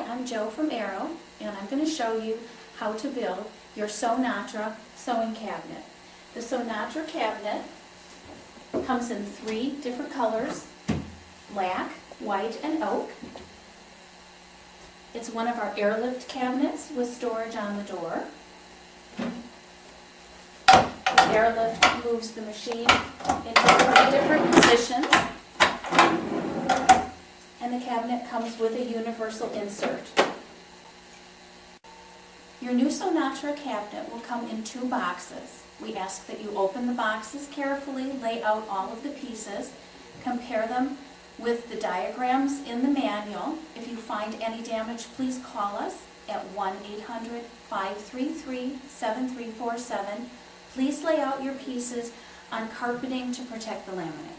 I'm Jo from Arrow, and I'm going to show you how to build your Sewnatra sewing cabinet. The Sewnatra cabinet comes in 3 different colors: black, white, and oak. It's one of our airlift cabinets with storage on the door. The airlift moves the machine into 3 different positions. And the cabinet comes with a universal insert. Your new Sewnatra cabinet will come in 2 boxes. We ask that you open the boxes carefully, lay out all of the pieces, compare them with the diagrams in the manual. If you find any damage, please call us at 1-800-533-7347. Please lay out your pieces on carpeting to protect the laminate.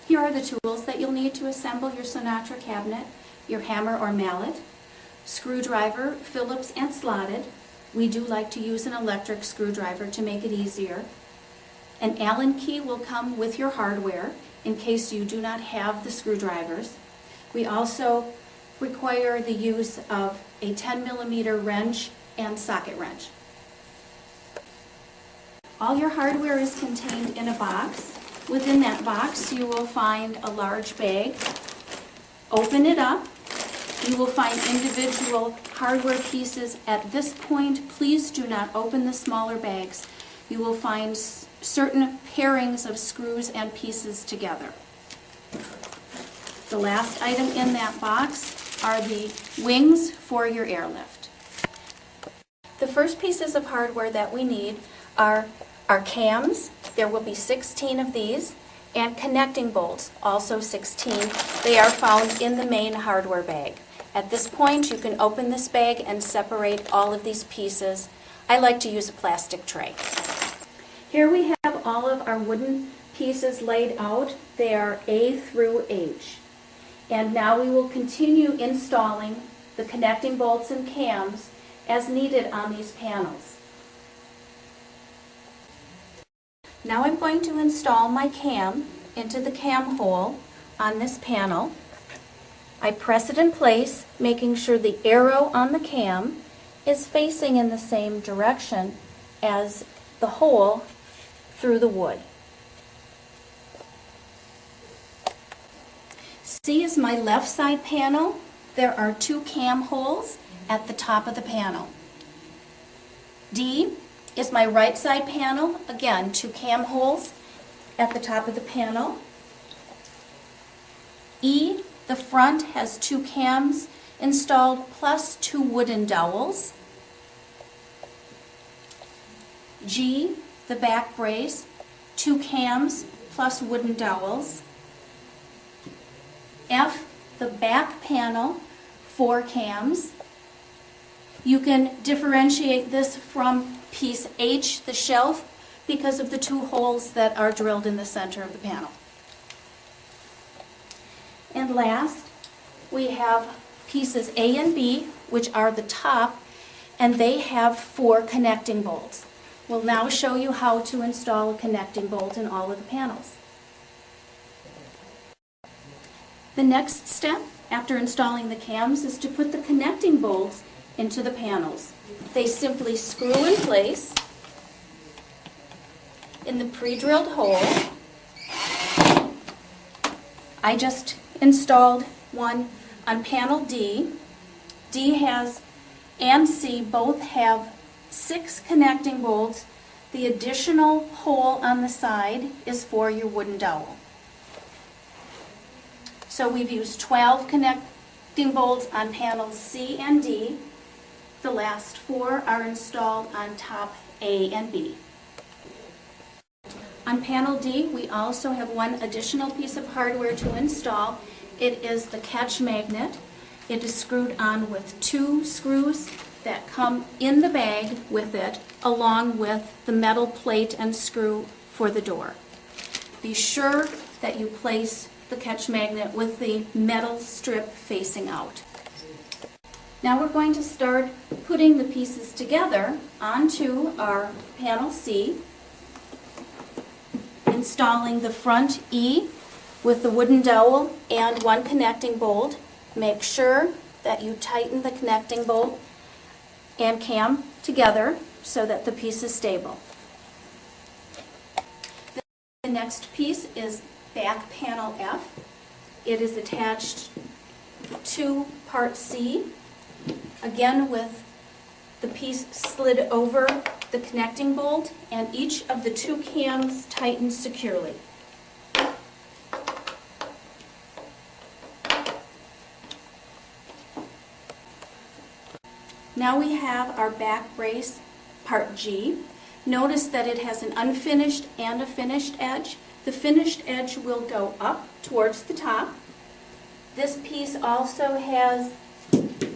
Here are the tools that you'll need to assemble your Sewnatra cabinet: your hammer or mallet, screwdriver, Phillips and slotted. We do like to use an electric screwdriver to make it easier. An Allen key will come with your hardware in case you do not have the screwdrivers. We also require the use of a 10mm wrench and socket wrench. All your hardware is contained in a box. Within that box, you will find a large bag. Open it up. You will find individual hardware pieces. At this point, please do not open the smaller bags. You will find certain pairings of screws and pieces together. The last item in that box are the wings for your airlift. The first pieces of hardware that we need are our cams. There will be 16 of these, and connecting bolts, also 16. They are found in the main hardware bag. At this point, you can open this bag and separate all of these pieces. I like to use a plastic tray. Here we have all of our wooden pieces laid out. They are A through H. And now we will continue installing the connecting bolts and cams as needed on these panels. Now I'm going to install my cam into the cam hole on this panel. I press it in place, making sure the arrow on the cam is facing in the same direction as the hole through the wood. C is my left side panel. There are 2 cam holes at the top of the panel. D is my right side panel. Again, 2 cam holes at the top of the panel. E, the front, has 2 cams installed plus 2 wooden dowels. G, the back brace, 2 cams plus wooden dowels. F, the back panel, 4 cams. You can differentiate this from piece H, the shelf, because of the 2 holes that are drilled in the center of the panel. And last, we have pieces A and B, which are the top, and they have 4 connecting bolts. We'll now show you how to install a connecting bolt in all of the panels. The next step after installing the cams is to put the connecting bolts into the panels. They simply screw in place in the pre-drilled hole. I just installed one on panel D. D has and C both have 6 connecting bolts. The additional hole on the side is for your wooden dowel. So we've used 12 connecting bolts on panels C and D. The last 4 are installed on top A and B. On panel D, we also have one additional piece of hardware to install. It is the catch magnet. It is screwed on with 2 screws that come in the bag with it, along with the metal plate and screw for the door. Be sure that you place the catch magnet with the metal strip facing out. Now we're going to start putting the pieces together onto our panel C, installing the front E with the wooden dowel and 1 connecting bolt, make sure that you tighten the connecting bolt and cam together so that the piece is stable. The next piece is back panel F. It is attached to part C, again with the piece slid over the connecting bolt and each of the two cams tightened securely. Now we have our back brace, part G. Notice that it has an unfinished and a finished edge. The finished edge will go up towards the top. This piece also has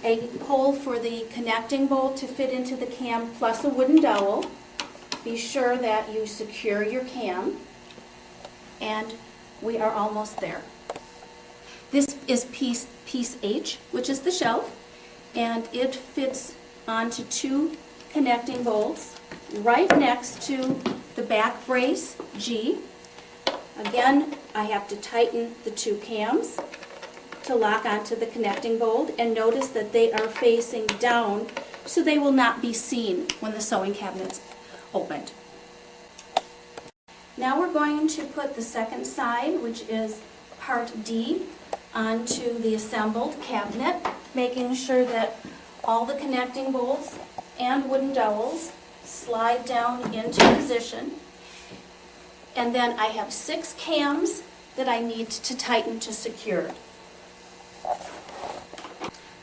a hole for the connecting bolt to fit into the cam plus a wooden dowel. Be sure that you secure your cam, and we are almost there. This is piece H, which is the shelf, and it fits onto two connecting bolts right next to the back brace G. Again, I have to tighten the two cams to lock onto the connecting bolt, and notice that they are facing down so they will not be seen when the sewing cabinet's opened. Now we're going to put the second side, which is part D, onto the assembled cabinet, making sure that all the connecting bolts and wooden dowels slide down into position. And then I have 6 cams that I need to tighten to secure.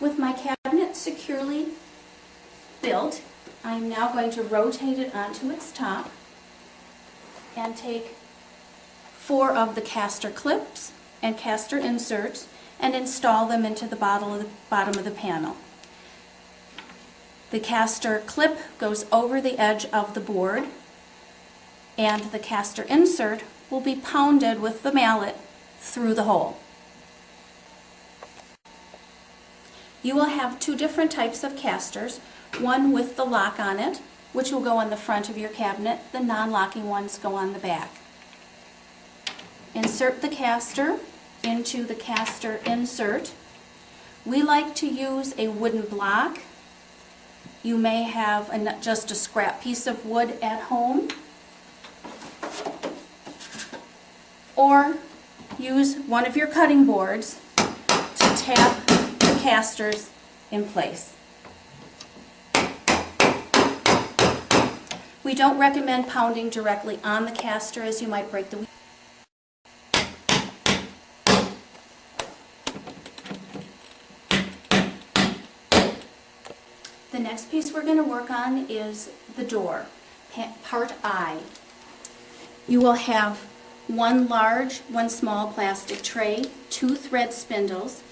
With my cabinet securely built, I'm now going to rotate it onto its top and take 4 of the caster clips and caster inserts and install them into the bottom of the panel. The caster clip goes over the edge of the board, and the caster insert will be pounded with the mallet through the hole. You will have 2 different types of casters, one with the lock on it, which will go on the front of your cabinet. The non-locking ones go on the back. Insert the caster into the caster insert. We like to use a wooden block. You may have just a scrap piece of wood at home, or use one of your cutting boards to tap the casters in place. We don't recommend pounding directly on the caster, as you might break the wheel. The next piece we're going to work on is the door, part I. You will have 1 large, 1 small plastic tray, 2 thread spindles.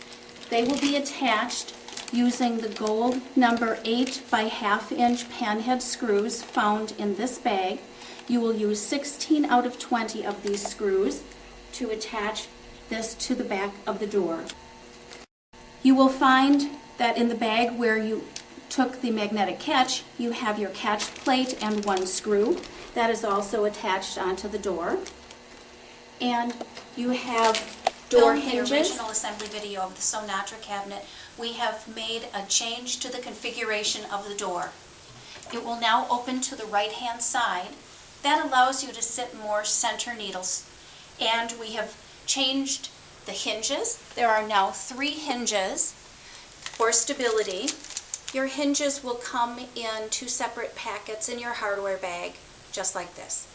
They will be attached using the gold number 8 by 1/2 inch panhead screws found in this bag. You will use 16 out of 20 of these screws to attach this to the back of the door. You will find that in the bag where you took the magnetic catch, you have your catch plate and 1 screw. That is also attached onto the door. And you have door hinges. The original assembly video of the Sewnatra cabinet, we have made a change to the configuration of the door. It will now open to the right-hand side. That allows you to sit more center needles. And we have changed the hinges. There are now 3 hinges for stability. Your hinges will come in 2 separate packets in your hardware bag, just like this.